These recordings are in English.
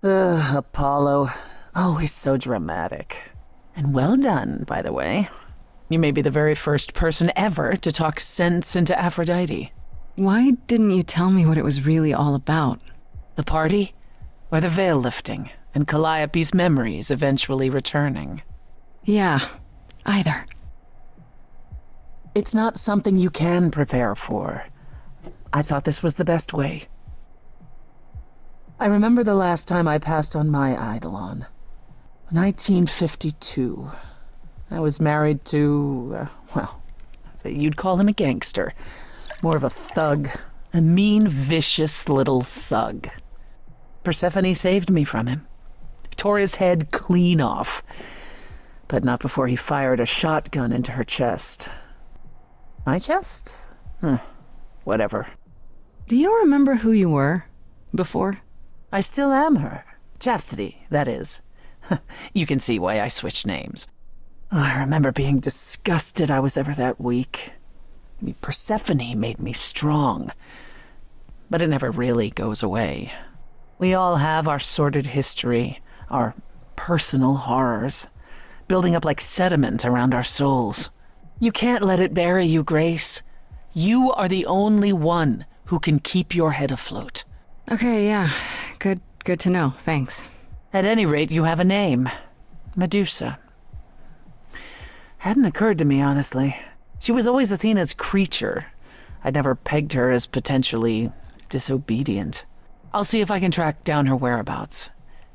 Ugh, Apollo. Always so dramatic. And well done, by the way. You may be the very first person ever to talk sense into Aphrodite. Why didn't you tell me what it was really all about? The party? Or the veil lifting, and Calliope's memories eventually returning? Yeah, either. It's not something you can prepare for. I thought this was the best way. I remember the last time I passed on my Eidolon. 1952. I was married to, I'd say you'd call him a gangster. More of a thug. A mean, vicious little thug. Persephone saved me from him. Tore his head clean off. But not before he fired a shotgun into her chest. My chest? Whatever. Do you remember who you were before? I still am her. Chastity, that is. You can see why I switched names. I remember being disgusted I was ever that weak. Persephone made me strong. But it never really goes away. We all have our sordid history, our personal horrors, building up like sediment around our souls. You can't let it bury you, Grace. You are the only one who can keep your head afloat. Okay, yeah. Good to know, thanks. At any rate, you have a name. Medusa. Hadn't occurred to me, honestly. She was always Athena's creature. I'd never pegged her as potentially disobedient. I'll see if I can track down her whereabouts.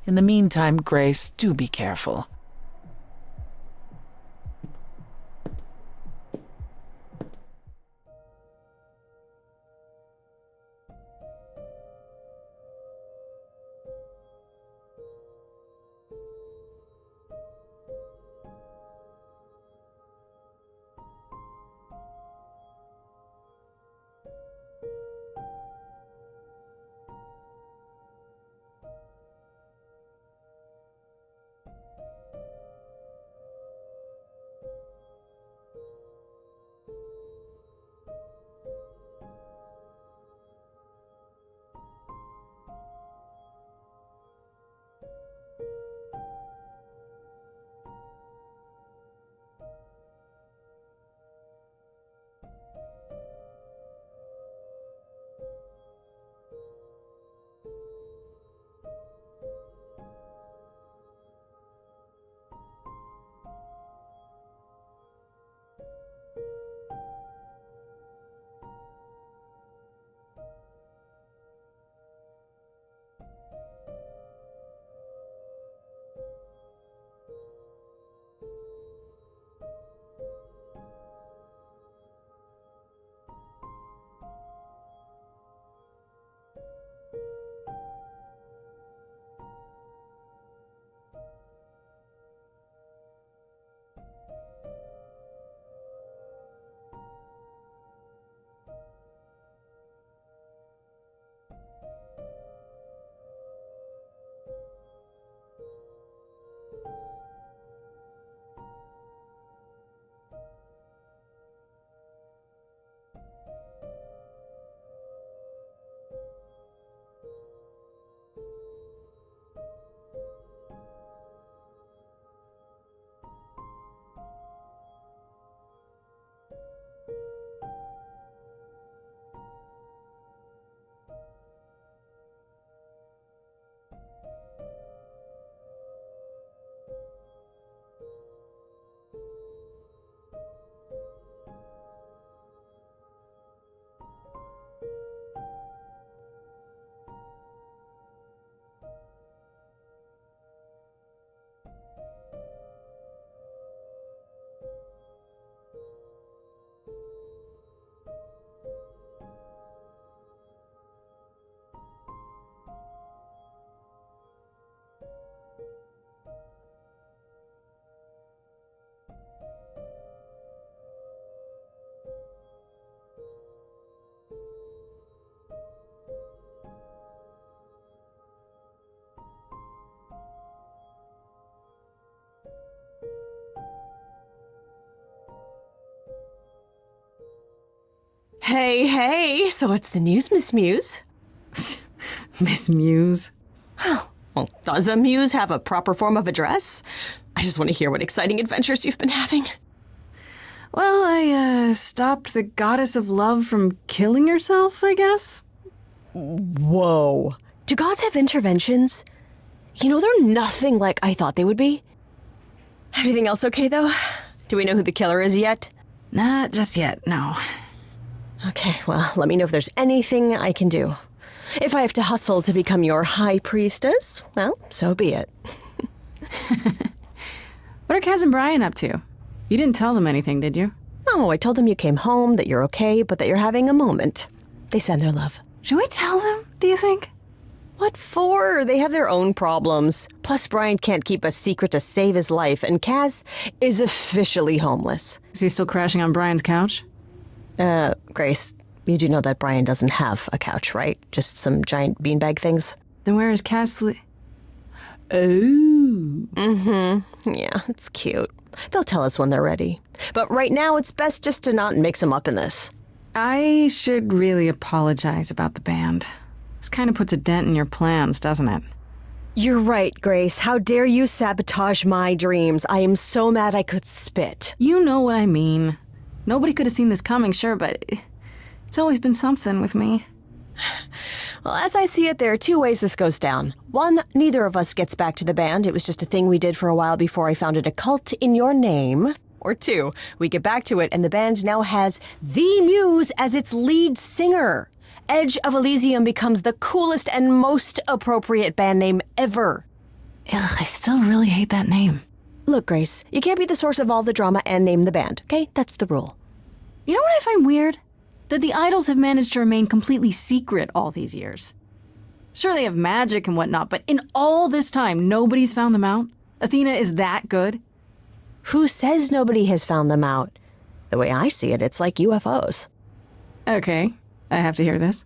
In the meantime, Grace, do be careful. Hey, so what's the news, Miss Muse? Miss Muse. Well, does a muse have a proper form of address? I just want to hear what exciting adventures you've been having. Well, I stopped the goddess of love from killing herself, I guess. Whoa. Do gods have interventions? You know, they're nothing like I thought they would be. Everything else okay, though? Do we know who the killer is yet? Not just yet, no. Okay, well, let me know if there's anything I can do. If I have to hustle to become your high priestess, well, so be it. What are Kaz and Brian up to? You didn't tell them anything, did you? No, I told them you came home, that you're okay, but that you're having a moment. They send their love. Should we tell them, do you think? What for? They have their own problems. Plus, Brian can't keep a secret to save his life, and Kaz is officially homeless. Is he still crashing on Brian's couch? Grace, you do know that Brian doesn't have a couch, right? Just some giant beanbag things? Then where is Kaz Oh. Yeah, it's cute. They'll tell us when they're ready. But right now, it's best just to not mix them up in this. I should really apologize about the band. This kind of puts a dent in your plans, doesn't it? You're right, Grace. How dare you sabotage my dreams? I am so mad I could spit. You know what I mean. Nobody could have seen this coming, sure, but it's always been something with me. Well, as I see it, there are two ways this goes down. One, neither of us gets back to the band. It was just a thing we did for a while before I founded a cult in your name. Or two, we get back to it and the band now has the Muse as its lead singer. Edge of Elysium becomes the coolest and most appropriate band name ever. Ugh, I still really hate that name. Look, Grace, you can't be the source of all the drama and name the band, okay? That's the rule. You know what I find weird? That the idols have managed to remain completely secret all these years. Sure, they have magic and whatnot, but in all this time, nobody's found them out? Athena is that good? Who says nobody has found them out? The way I see it, it's like UFOs. Okay, I have to hear this.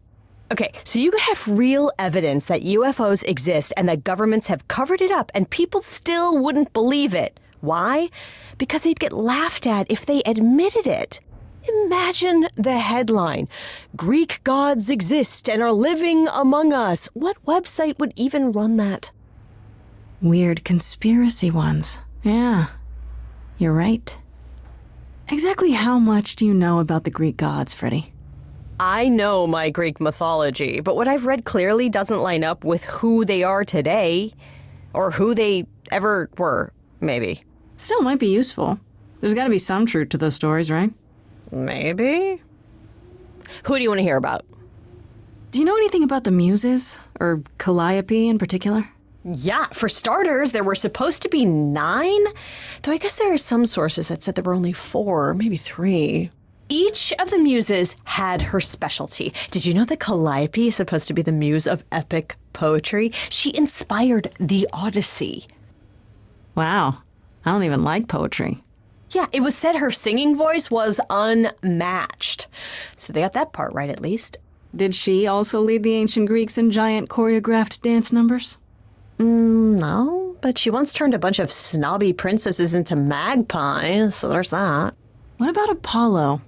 Okay, so you could have real evidence that UFOs exist and that governments have covered it up and people still wouldn't believe it. Why? Because they'd get laughed at if they admitted it. Imagine the headline, Greek gods exist and are living among us. What website would even run that? Weird conspiracy ones. Yeah, you're right. Exactly how much do you know about the Greek gods, Freddie? I know my Greek mythology, but what I've read clearly doesn't line up with who they are today. Or who they ever were, maybe. Still might be useful. There's gotta be some truth to those stories, right? Maybe? Who do you want to hear about? Do you know anything about the Muses? Or Calliope in particular? Yeah, for starters, there were supposed to be 9. Though I guess there are some sources that said there were only 4, maybe 3. Each of the muses had her specialty. Did you know that Calliope is supposed to be the muse of epic poetry? She inspired the Odyssey. Wow, I don't even like poetry. Yeah, it was said her singing voice was unmatched. So they got that part right, at least. Did she also lead the ancient Greeks in giant choreographed dance numbers? No, but she once turned a bunch of snobby princesses into magpies, so there's that. What about Apollo?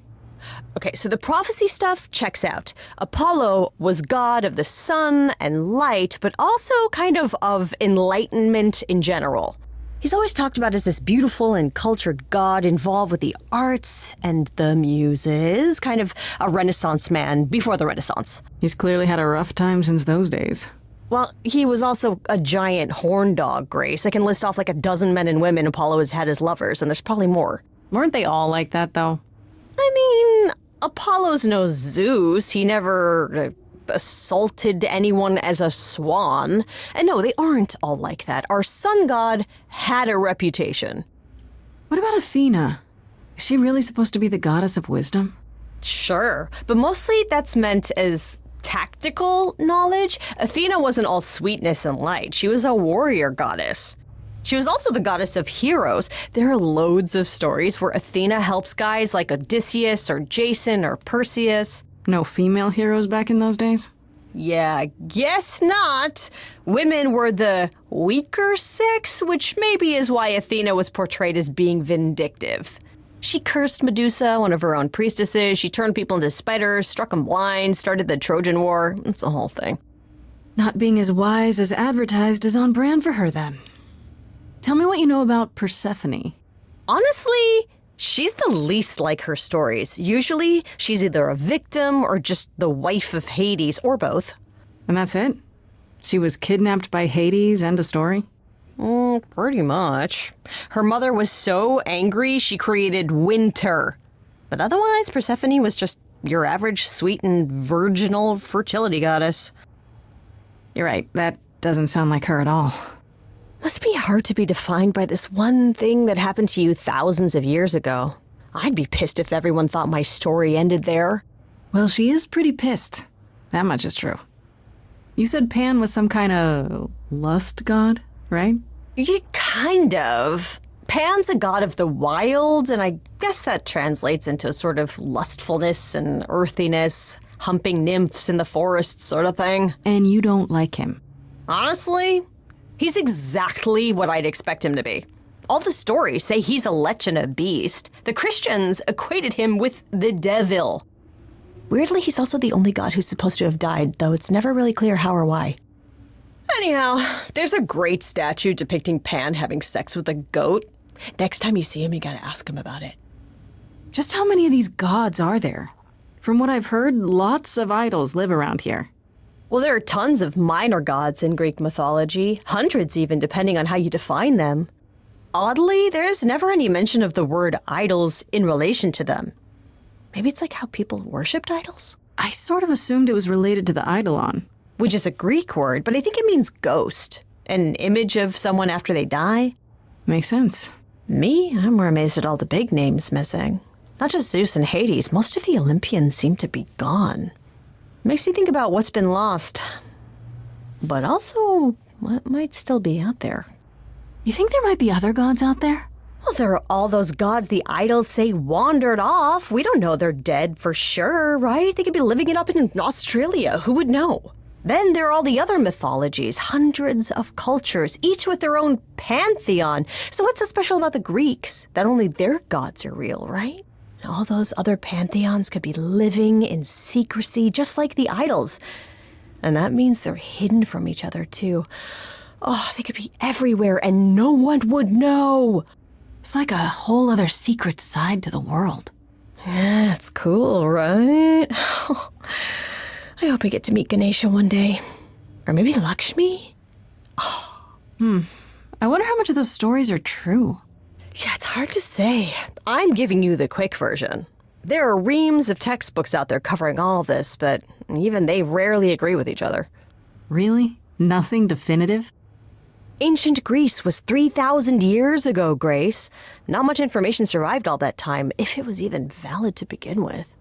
Okay, so the prophecy stuff checks out. Apollo was god of the sun and light, but also kind of enlightenment in general. He's always talked about as this beautiful and cultured god involved with the arts and the muses, kind of a Renaissance man before the Renaissance. He's clearly had a rough time since those days. Well, he was also a giant horn dog, Grace. I can list off like a dozen men and women Apollo has had as lovers, and there's probably more. Weren't they all like that, though? I mean, Apollo's no Zeus. He never assaulted anyone as a swan. And no, they aren't all like that. Our sun god had a reputation. What about Athena? Is she really supposed to be the goddess of wisdom? Sure, but mostly that's meant as tactical knowledge. Athena wasn't all sweetness and light. She was a warrior goddess. She was also the goddess of heroes. There are loads of stories where Athena helps guys like Odysseus or Jason or Perseus. No female heroes back in those days? Yeah, guess not. Women were the weaker sex, which maybe is why Athena was portrayed as being vindictive. She cursed Medusa, one of her own priestesses. She turned people into spiders, struck them blind, started the Trojan War. It's the whole thing. Not being as wise as advertised is on brand for her then. Tell me what you know about Persephone. Honestly, she's the least like her stories. Usually, she's either a victim or just the wife of Hades, or both. And that's it? She was kidnapped by Hades, end of story? Pretty much. Her mother was so angry she created winter. But otherwise, Persephone was just your average sweet and virginal fertility goddess. You're right, that doesn't sound like her at all. Must be hard to be defined by this one thing that happened to you thousands of years ago. I'd be pissed if everyone thought my story ended there. Well, she is pretty pissed. That much is true. You said Pan was some kind of lust god, right? Yeah, kind of. Pan's a god of the wild, and I guess that translates into a sort of lustfulness and earthiness, humping nymphs in the forest sort of thing. And you don't like him. Honestly, he's exactly what I'd expect him to be. All the stories say he's a lech and a beast. The Christians equated him with the devil. Weirdly, he's also the only god who's supposed to have died, though it's never really clear how or why. Anyhow, there's a great statue depicting Pan having sex with a goat. Next time you see him, you gotta ask him about it. Just how many of these gods are there? From what I've heard, lots of idols live around here. Well, there are tons of minor gods in Greek mythology, hundreds even, depending on how you define them. Oddly, there's never any mention of the word idols in relation to them. Maybe it's like how people worshipped idols? I sort of assumed it was related to the Eidolon. Which is a Greek word, but I think it means ghost. An image of someone after they die. Makes sense. Me? I'm more amazed at all the big names missing. Not just Zeus and Hades, most of the Olympians seem to be gone. Makes you think about what's been lost. But also, what might still be out there. You think there might be other gods out there? Well, there are all those gods the idols say wandered off. We don't know they're dead for sure, right? They could be living it up in Australia. Who would know? Then there are all the other mythologies, hundreds of cultures, each with their own pantheon. So what's so special about the Greeks? That only their gods are real, right? All those other pantheons could be living in secrecy, just like the idols. And that means they're hidden from each other, too. Oh, they could be everywhere and no one would know. It's like a whole other secret side to the world. Yeah, it's cool, right? I hope I get to meet Ganesha one day. Or maybe Lakshmi? I wonder how much of those stories are true. Yeah, it's hard to say. I'm giving you the quick version. There are reams of textbooks out there covering all this, but even they rarely agree with each other. Really? Nothing definitive? Ancient Greece was 3,000 years ago, Grace. Not much information survived all that time, if it was even valid to begin with.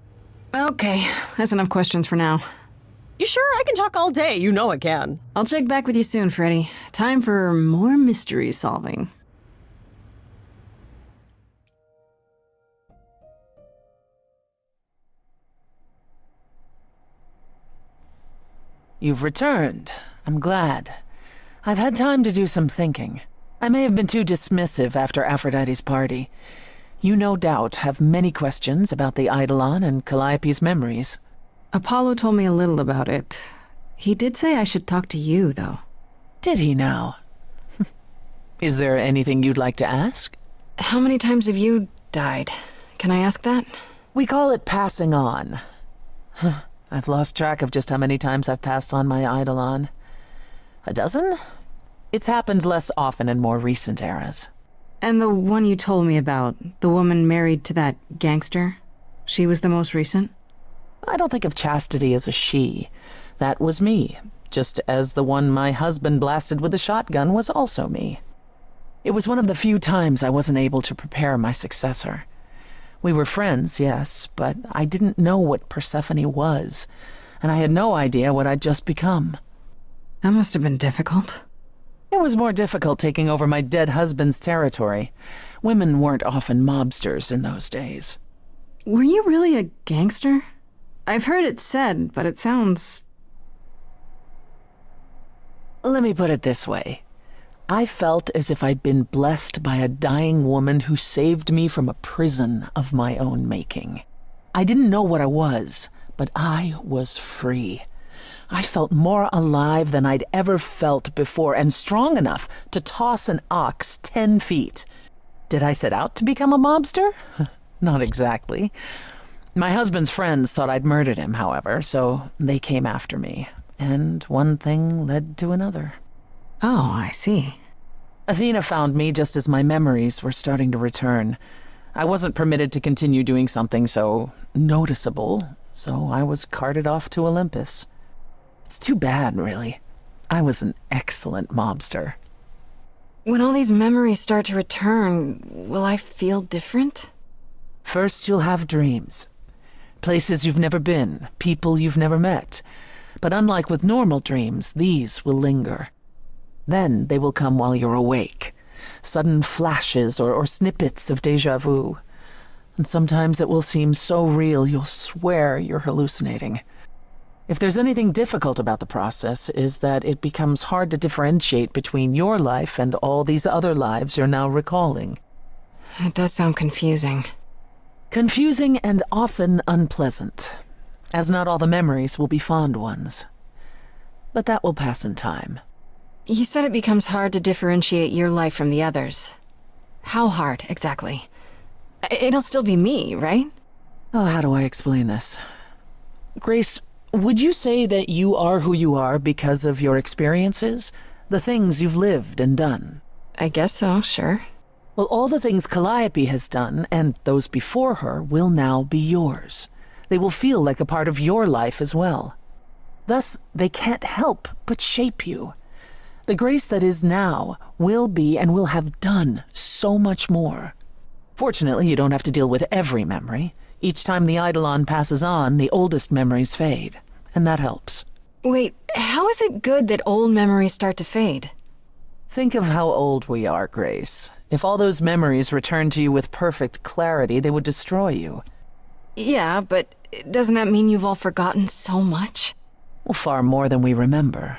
Okay, that's enough questions for now. You sure? I can talk all day. You know I can. I'll check back with you soon, Freddy. Time for more mystery solving. You've returned. I'm glad. I've had time to do some thinking. I may have been too dismissive after Aphrodite's party. You no doubt have many questions about the Eidolon and Calliope's memories. Apollo told me a little about it. He did say I should talk to you, though. Did he now? Is there anything you'd like to ask? How many times have you died? Can I ask that? We call it passing on. I've lost track of just how many times I've passed on my Eidolon. A dozen? It's happened less often in more recent eras. And the one you told me about, the woman married to that gangster, she was the most recent? I don't think of Chastity as a she. That was me, just as the one my husband blasted with a shotgun was also me. It was one of the few times I wasn't able to prepare my successor. We were friends, yes, but I didn't know what Persephone was, and I had no idea what I'd just become. That must have been difficult. It was more difficult taking over my dead husband's territory. Women weren't often mobsters in those days. Were you really a gangster? I've heard it said, but it sounds... Let me put it this way. I felt as if I'd been blessed by a dying woman who saved me from a prison of my own making. I didn't know what I was, but I was free. I felt more alive than I'd ever felt before, and strong enough to toss an ox 10 feet. Did I set out to become a mobster? Not exactly. My husband's friends thought I'd murdered him, however, so they came after me. And one thing led to another. Oh, I see. Athena found me just as my memories were starting to return. I wasn't permitted to continue doing something so noticeable, so I was carted off to Olympus. It's too bad, really. I was an excellent mobster. When all these memories start to return, will I feel different? First, you'll have dreams. Places you've never been, people you've never met. But unlike with normal dreams, these will linger. Then they will come while you're awake. Sudden flashes or snippets of déjà vu. And sometimes it will seem so real you'll swear you're hallucinating. If there's anything difficult about the process, is that it becomes hard to differentiate between your life and all these other lives you're now recalling. It does sound confusing. Confusing and often unpleasant, as not all the memories will be fond ones. But that will pass in time. You said it becomes hard to differentiate your life from the others. How hard, exactly? It'll still be me, right? Oh, how do I explain this? Grace, would you say that you are who you are because of your experiences? The things you've lived and done? I guess so, sure. Well, all the things Calliope has done, and those before her, will now be yours. They will feel like a part of your life as well. Thus, they can't help but shape you. The Grace that is now will be and will have done so much more. Fortunately, you don't have to deal with every memory. Each time the Eidolon passes on, the oldest memories fade, and that helps. Wait, how is it good that old memories start to fade? Think of how old we are, Grace. If all those memories returned to you with perfect clarity, they would destroy you. Yeah, but doesn't that mean you've all forgotten so much? Well, far more than we remember.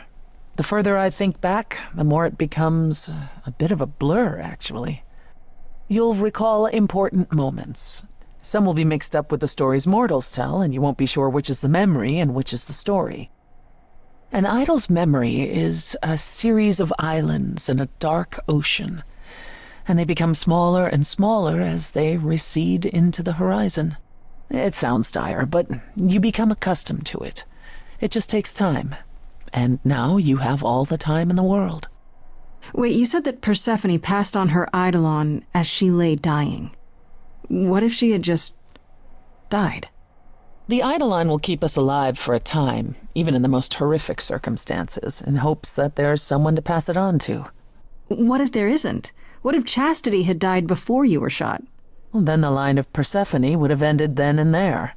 The further I think back, the more it becomes a bit of a blur, actually. You'll recall important moments. Some will be mixed up with the stories mortals tell, and you won't be sure which is the memory and which is the story. An idol's memory is a series of islands in a dark ocean, and they become smaller and smaller as they recede into the horizon. It sounds dire, but you become accustomed to it. It just takes time. And now you have all the time in the world. Wait, you said that Persephone passed on her Eidolon as she lay dying. What if she had just died? The Eidolon will keep us alive for a time, even in the most horrific circumstances, in hopes that there's someone to pass it on to. What if there isn't? What if Chastity had died before you were shot? Well, then the line of Persephone would have ended then and there.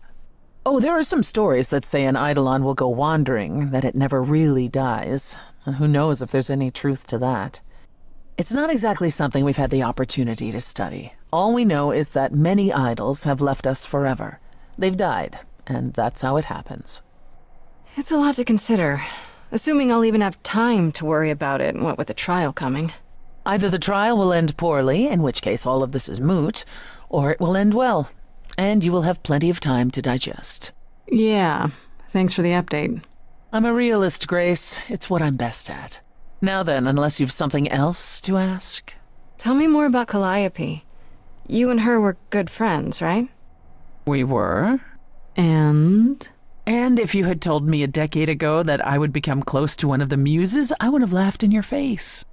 Oh, there are some stories that say an Eidolon will go wandering, that it never really dies. And who knows if there's any truth to that. It's not exactly something we've had the opportunity to study. All we know is that many idols have left us forever. They've died, and that's how it happens. It's a lot to consider. Assuming I'll even have time to worry about it, what with the trial coming. Either the trial will end poorly, in which case all of this is moot, or it will end well, and you will have plenty of time to digest. Yeah, thanks for the update. I'm a realist, Grace. It's what I'm best at. Now then, unless you've something else to ask. Tell me more about Calliope. You and her were good friends, right? We were. And if you had told me a decade ago that I would become close to one of the muses, I would have laughed in your face.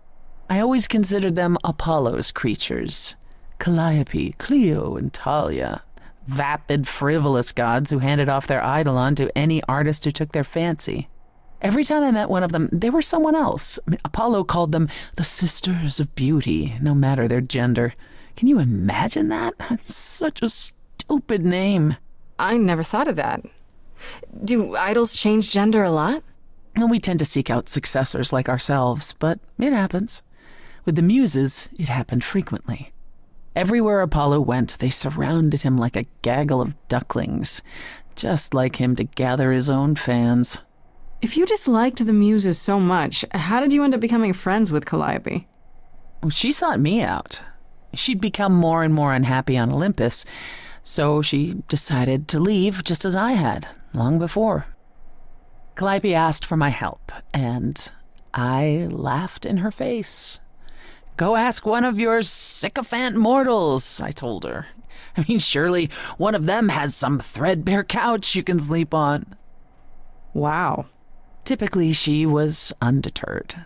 I always considered them Apollo's creatures. Calliope, Clio, and Talia. Vapid, frivolous gods who handed off their eidolon to any artist who took their fancy. Every time I met one of them, they were someone else. Apollo called them the Sisters of Beauty, no matter their gender. Can you imagine that? That's such a stupid name. I never thought of that. Do idols change gender a lot? Well, we tend to seek out successors like ourselves, but it happens. With the muses, it happened frequently. Everywhere Apollo went, they surrounded him like a gaggle of ducklings, just like him to gather his own fans. If you disliked the muses so much, how did you end up becoming friends with Calliope? Well, she sought me out. She'd become more and more unhappy on Olympus, so she decided to leave just as I had, long before. Calliope asked for my help, and I laughed in her face. Go ask one of your sycophant mortals, I told her. I mean, surely one of them has some threadbare couch you can sleep on. Wow. Typically, she was undeterred.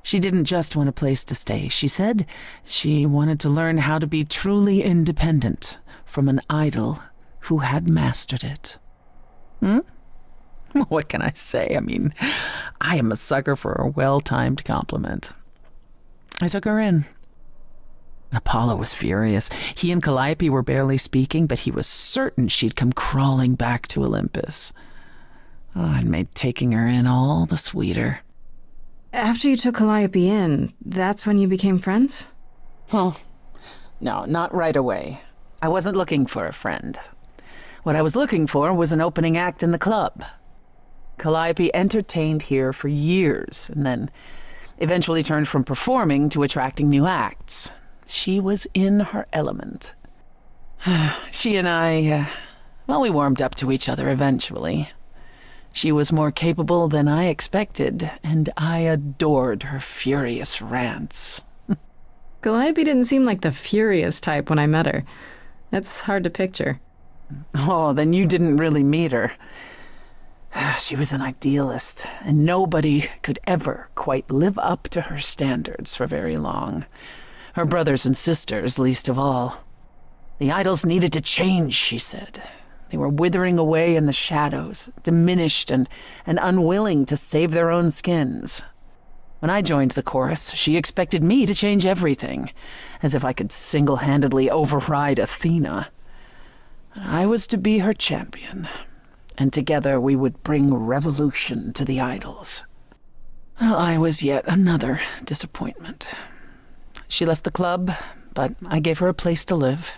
She didn't just want a place to stay. She said she wanted to learn how to be truly independent from an idol who had mastered it. What can I say? I mean, I am a sucker for a well-timed compliment. I took her in. Apollo was furious. He and Calliope were barely speaking, but he was certain she'd come crawling back to Olympus. Oh, it made taking her in all the sweeter. After you took Calliope in, that's when you became friends? Well, no, not right away. I wasn't looking for a friend. What I was looking for was an opening act in the club. Calliope entertained here for years, and then eventually turned from performing to attracting new acts. She was in her element. She and I, we warmed up to each other eventually. She was more capable than I expected, and I adored her furious rants. Calliope didn't seem like the furious type when I met her. That's hard to picture. Oh, then you didn't really meet her. She was an idealist, and nobody could ever quite live up to her standards for very long. Her brothers and sisters, least of all. The idols needed to change, she said. They were withering away in the shadows, diminished and unwilling to save their own skins. When I joined the chorus, she expected me to change everything, as if I could single-handedly override Athena. I was to be her champion, and together we would bring revolution to the idols. Well, I was yet another disappointment. She left the club, but I gave her a place to live.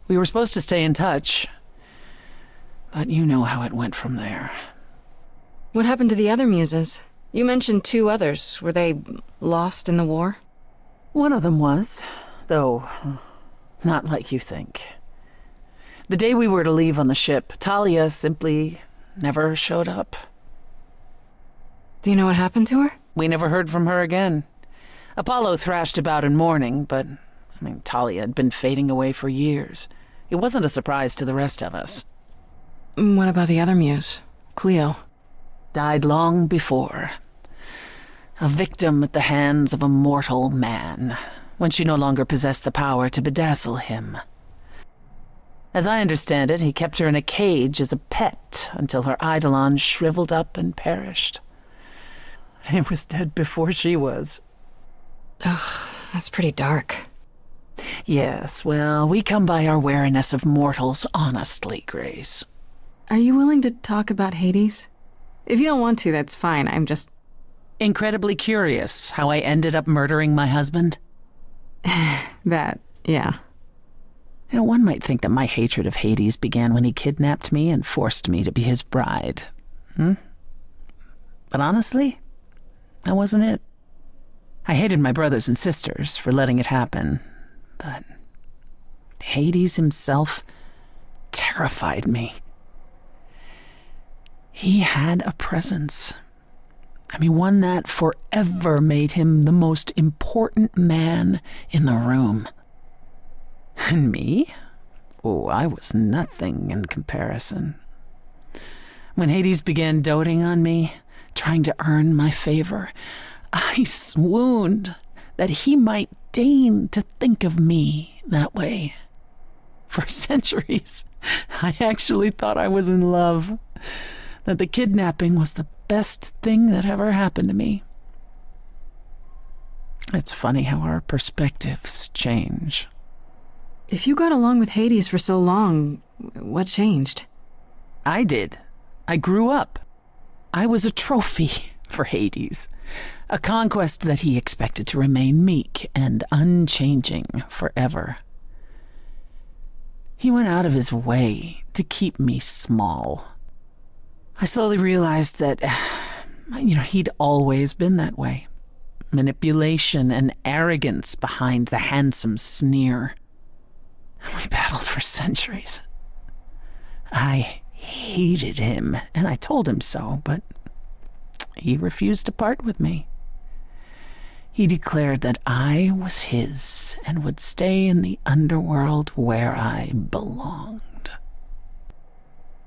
We were supposed to stay in touch, but you know how it went from there. What happened to the other muses? You mentioned 2 others. Were they lost in the war? One of them was, though not like you think. The day we were to leave on the ship, Talia simply never showed up. Do you know what happened to her? We never heard from her again. Apollo thrashed about in mourning, but, Talia had been fading away for years. It wasn't a surprise to the rest of us. What about the other muse, Cleo? Died long before. A victim at the hands of a mortal man, when she no longer possessed the power to bedazzle him. As I understand it, he kept her in a cage as a pet until her eidolon shriveled up and perished. He was dead before she was. Ugh, that's pretty dark. Yes, well, we come by our wariness of mortals honestly, Grace. Are you willing to talk about Hades? If you don't want to, that's fine. I'm just incredibly curious how I ended up murdering my husband. that, yeah. One might think that my hatred of Hades began when he kidnapped me and forced me to be his bride. But honestly, that wasn't it. I hated my brothers and sisters for letting it happen, but Hades himself terrified me. He had a presence. One that forever made him the most important man in the room. And me? Oh, I was nothing in comparison. When Hades began doting on me, trying to earn my favor, I swooned that he might deign to think of me that way. For centuries, I actually thought I was in love, that the kidnapping was the best thing that ever happened to me. It's funny how our perspectives change. If you got along with Hades for so long, what changed? I did. I grew up. I was a trophy for Hades, a conquest that he expected to remain meek and unchanging forever. He went out of his way to keep me small. I slowly realized that, he'd always been that way. Manipulation and arrogance behind the handsome sneer. We battled for centuries. I hated him, and I told him so, but he refused to part with me. He declared that I was his and would stay in the underworld where I belonged.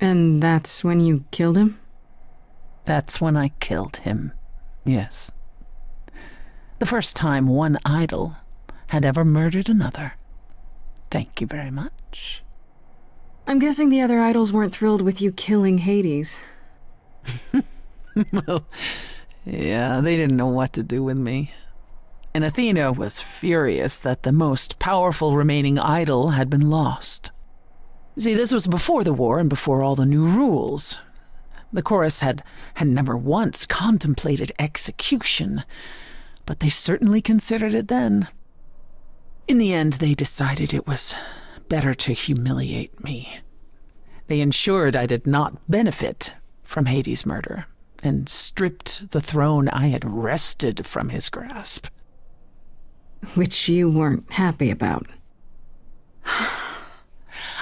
And that's when you killed him? That's when I killed him, yes. The first time one idol had ever murdered another. Thank you very much. I'm guessing the other idols weren't thrilled with you killing Hades. Well, yeah, they didn't know what to do with me. And Athena was furious that the most powerful remaining idol had been lost. See, this was before the war and before all the new rules. The chorus had never once contemplated execution, but they certainly considered it then. In the end, they decided it was better to humiliate me. They ensured I did not benefit from Hades' murder and stripped the throne I had wrested from his grasp. Which you weren't happy about.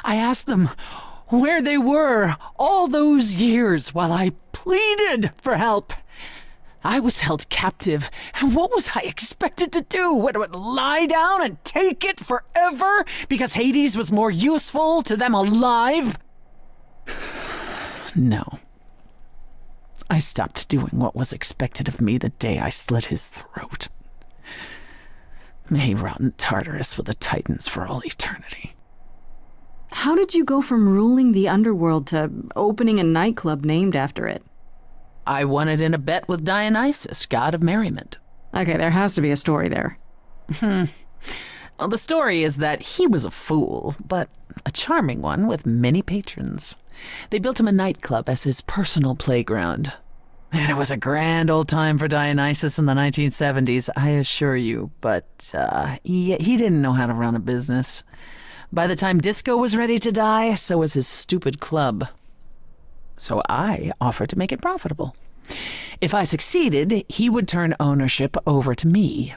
I asked them where they were all those years while I pleaded for help. I was held captive, and what was I expected to do? Would lie down and take it forever because Hades was more useful to them alive? No. I stopped doing what was expected of me the day I slit his throat. May he rot in Tartarus with the Titans for all eternity. How did you go from ruling the underworld to opening a nightclub named after it? I won it in a bet with Dionysus, god of merriment. Okay, there has to be a story there. Well, the story is that he was a fool, but a charming one with many patrons. They built him a nightclub as his personal playground. And it was a grand old time for Dionysus in the 1970s, I assure you, but he didn't know how to run a business. By the time disco was ready to die, so was his stupid club. So I offered to make it profitable. If I succeeded, he would turn ownership over to me.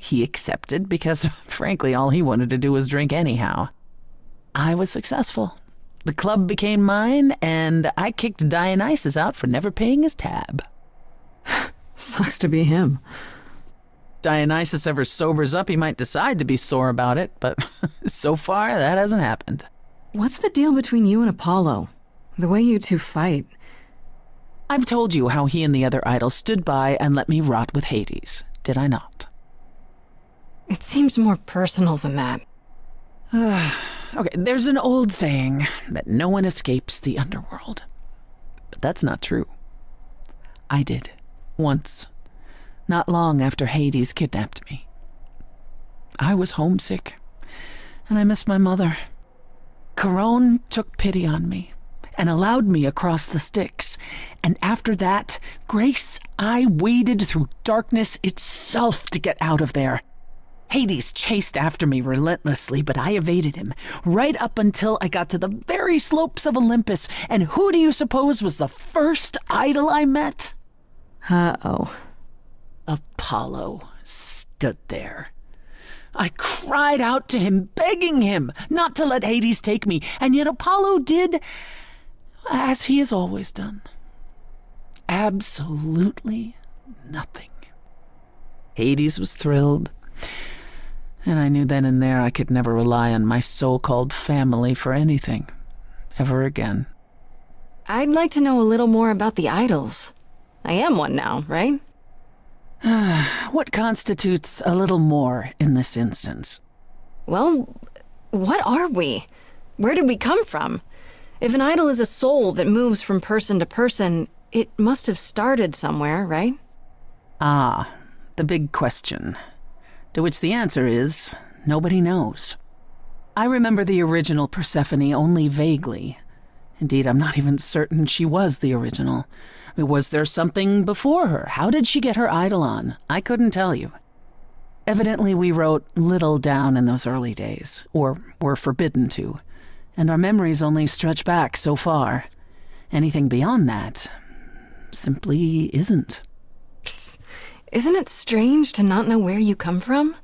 He accepted because, frankly, all he wanted to do was drink anyhow. I was successful. The club became mine, and I kicked Dionysus out for never paying his tab. Sucks to be him. Dionysus ever sobers up, he might decide to be sore about it, but so far, that hasn't happened. What's the deal between you and Apollo? The way you two fight. I've told you how he and the other idols stood by and let me rot with Hades, did I not? It seems more personal than that. Okay, there's an old saying that no one escapes the underworld. But that's not true. I did, once, not long after Hades kidnapped me. I was homesick, and I missed my mother. Charon took pity on me and allowed me across the Styx. And after that, Grace, I waded through darkness itself to get out of there. Hades chased after me relentlessly, but I evaded him, right up until I got to the very slopes of Olympus. And who do you suppose was the first idol I met? Uh-oh. Apollo stood there. I cried out to him, begging him not to let Hades take me, and yet Apollo did as he has always done. Absolutely nothing. Hades was thrilled, and I knew then and there I could never rely on my so-called family for anything, ever again. I'd like to know a little more about the idols. I am one now, right? What constitutes a little more in this instance? Well, what are we? Where did we come from? If an idol is a soul that moves from person to person, it must have started somewhere, right? Ah, the big question. To which the answer is, nobody knows. I remember the original Persephone only vaguely. Indeed, I'm not even certain she was the original. Was there something before her? How did she get her idol on? I couldn't tell you. Evidently, we wrote little down in those early days, or were forbidden to, and our memories only stretch back so far. Anything beyond that simply isn't. Psst. Isn't it strange to not know where you come from?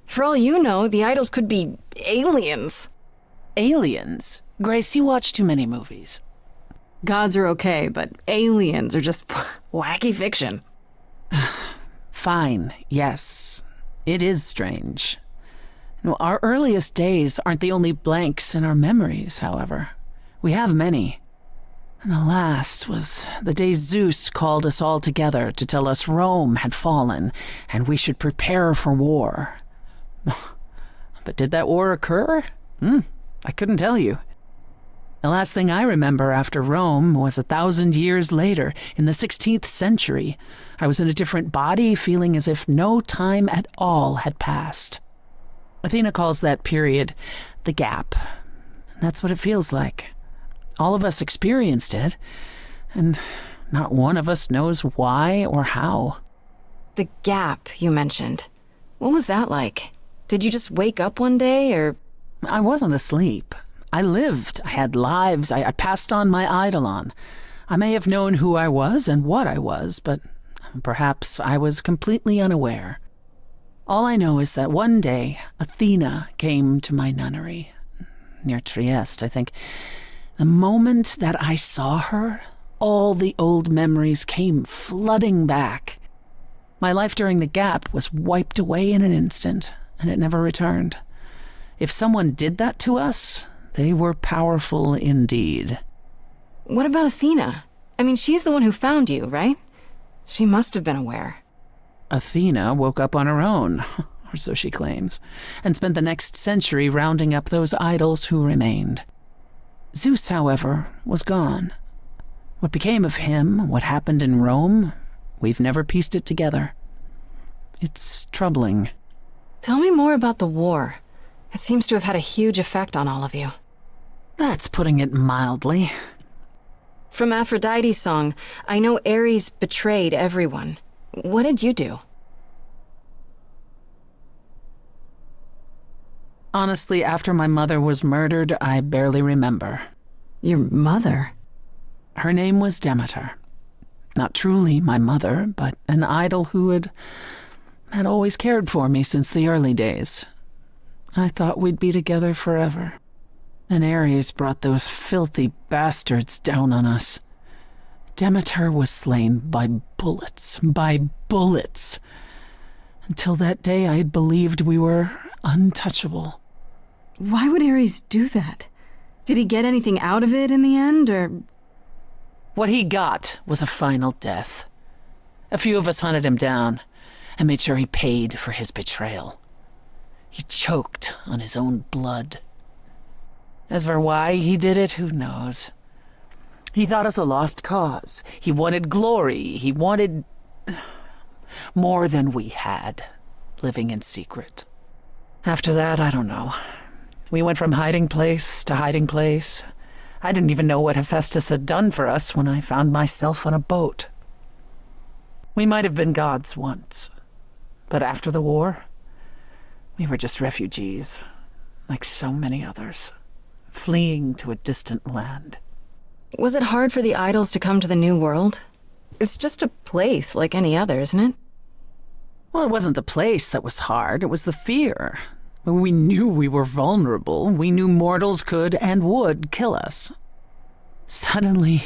For all you know, the idols could be aliens. Aliens? Grace, you watch too many movies. Gods are okay, but aliens are just wacky fiction. Fine, yes. It is strange. Our earliest days aren't the only blanks in our memories, however. We have many. And the last was the day Zeus called us all together to tell us Rome had fallen and we should prepare for war. But did that war occur? I couldn't tell you. The last thing I remember after Rome was 1,000 years later, in the 16th century. I was in a different body, feeling as if no time at all had passed. Athena calls that period the gap. And that's what it feels like. All of us experienced it, and not one of us knows why or how. The gap you mentioned. What was that like? Did you just wake up one day, or... I wasn't asleep. I lived. I had lives. I passed on my eidolon. I may have known who I was and what I was, but perhaps I was completely unaware. All I know is that one day, Athena came to my nunnery, near Trieste, I think. The moment that I saw her, all the old memories came flooding back. My life during the gap was wiped away in an instant, and it never returned. If someone did that to us, they were powerful indeed. What about Athena? I mean, she's the one who found you, right? She must have been aware. Athena woke up on her own, or so she claims, and spent the next century rounding up those idols who remained. Zeus, however, was gone. What became of him, what happened in Rome, we've never pieced it together. It's troubling. Tell me more about the war. It seems to have had a huge effect on all of you. That's putting it mildly. From Aphrodite's song, I know Ares betrayed everyone. What did you do? Honestly, after my mother was murdered, I barely remember. Your mother? Her name was Demeter. Not truly my mother, but an idol who had always cared for me since the early days. I thought we'd be together forever. Then Ares brought those filthy bastards down on us. Demeter was slain by bullets. Until that day, I had believed we were untouchable. Why would Ares do that? Did he get anything out of it in the end, or... What he got was a final death. A few of us hunted him down and made sure he paid for his betrayal. He choked on his own blood. As for why he did it, who knows? He thought us a lost cause. He wanted glory. He wanted more than we had, living in secret. After that, I don't know. We went from hiding place to hiding place. I didn't even know what Hephaestus had done for us when I found myself on a boat. We might have been gods once, but after the war, we were just refugees, like so many others, fleeing to a distant land. Was it hard for the idols to come to the New World? It's just a place like any other, isn't it? Well, it wasn't the place that was hard, it was the fear. We knew we were vulnerable. We knew mortals could and would kill us. Suddenly,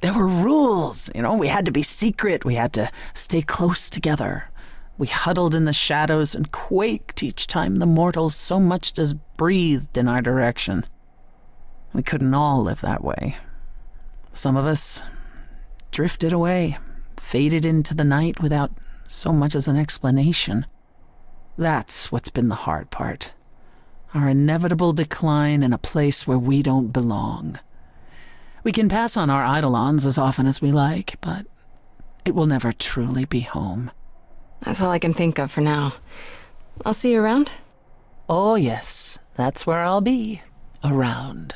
there were rules. We had to be secret. We had to stay close together. We huddled in the shadows and quaked each time the mortals so much as breathed in our direction. We couldn't all live that way. Some of us drifted away, faded into the night without so much as an explanation. That's what's been the hard part. Our inevitable decline in a place where we don't belong. We can pass on our eidolons as often as we like, but it will never truly be home. That's all I can think of for now. I'll see you around. Oh yes, that's where I'll be. Around.